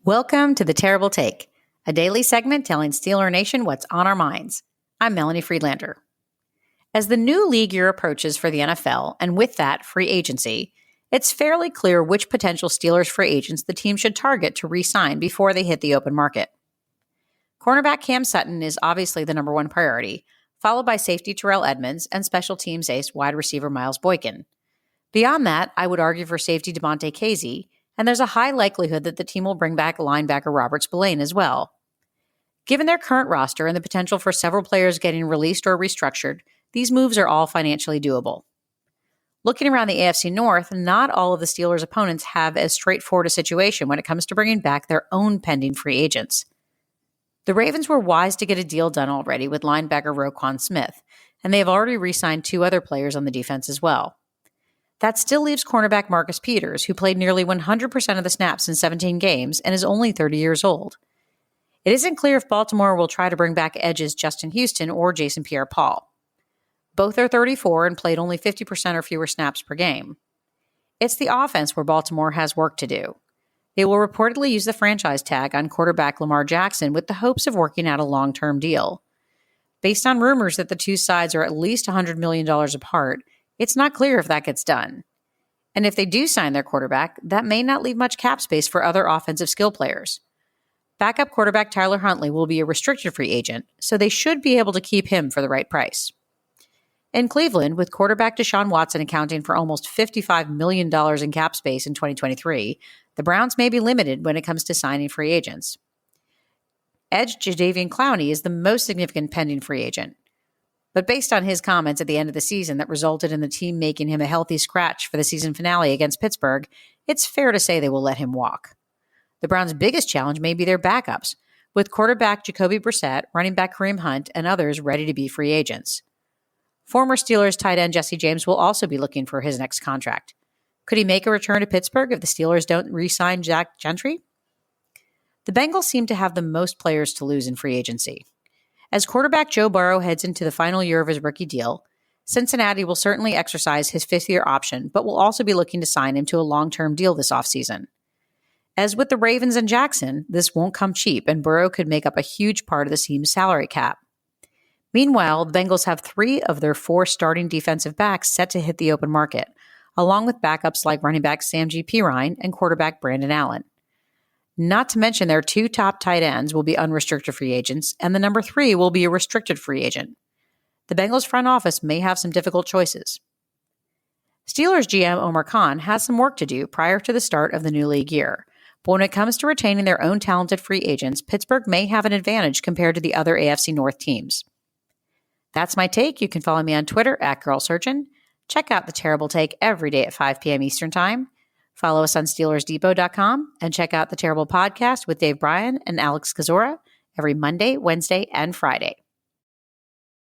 Welcome to The Terrible Take, a daily segment telling Steeler Nation what's on our minds. I'm Melanie Friedlander. As the new league year approaches for the NFL, and with that, free agency, it's fairly clear which potential Steelers free agents the team should target to re-sign before they hit the open market. Cornerback Cam Sutton is obviously the number one priority, followed by safety Terrell Edmunds and special teams ace wide receiver Miles Boykin. Beyond that, I would argue for safety Devontae Casey, and there's a high likelihood that the team will bring back linebacker Robert Spillane as well. Given their current roster and the potential for several players getting released or restructured, these moves are all financially doable. Looking around the AFC North, not all of the Steelers' opponents have as straightforward a situation when it comes to bringing back their own pending free agents. The Ravens were wise to get a deal done already with linebacker Roquan Smith, and they have already re-signed two other players on the defense as well. That still leaves cornerback Marcus Peters, who played nearly 100% of the snaps in 17 games and is only 30 years old. It isn't clear if Baltimore will try to bring back edges Justin Houston or Jason Pierre-Paul. Both are 34 and played only 50% or fewer snaps per game. It's the offense where Baltimore has work to do. They will reportedly use the franchise tag on quarterback Lamar Jackson with the hopes of working out a long-term deal. Based on rumors that the two sides are at least $100 million apart, it's not clear if that gets done. And if they do sign their quarterback, that may not leave much cap space for other offensive skill players. Backup quarterback Tyler Huntley will be a restricted free agent, so they should be able to keep him for the right price. In Cleveland, with quarterback Deshaun Watson accounting for almost $55 million in cap space in 2023, the Browns may be limited when it comes to signing free agents. Edge Jadeveon Clowney is the most significant pending free agent. But based on his comments at the end of the season that resulted in the team making him a healthy scratch for the season finale against Pittsburgh, it's fair to say they will let him walk. The Browns' biggest challenge may be their backups, with quarterback Jacoby Brissett, running back Kareem Hunt, and others ready to be free agents. Former Steelers tight end Jesse James will also be looking for his next contract. Could he make a return to Pittsburgh if the Steelers don't re-sign Jack Gentry? The Bengals seem to have the most players to lose in free agency. As quarterback Joe Burrow heads into the final year of his rookie deal, Cincinnati will certainly exercise his fifth-year option, but will also be looking to sign him to a long-term deal this offseason. As with the Ravens and Jackson, this won't come cheap, and Burrow could make up a huge part of the team's salary cap. Meanwhile, the Bengals have 3 of their 4 starting defensive backs set to hit the open market, along with backups like running back Samji Pirine and quarterback Brandon Allen. Not to mention their 2 top tight ends will be unrestricted free agents, and the number 3 will be a restricted free agent. The Bengals front office may have some difficult choices. Steelers GM Omar Khan has some work to do prior to the start of the new league year, but when it comes to retaining their own talented free agents, Pittsburgh may have an advantage compared to the other AFC North teams. That's my take. You can follow me on Twitter @GirlSurgeon. Check out The Terrible Take every day at 5 p.m. Eastern Time. Follow us on SteelersDepot.com and check out The Terrible Podcast with Dave Bryan and Alex Kozora every Monday, Wednesday, and Friday.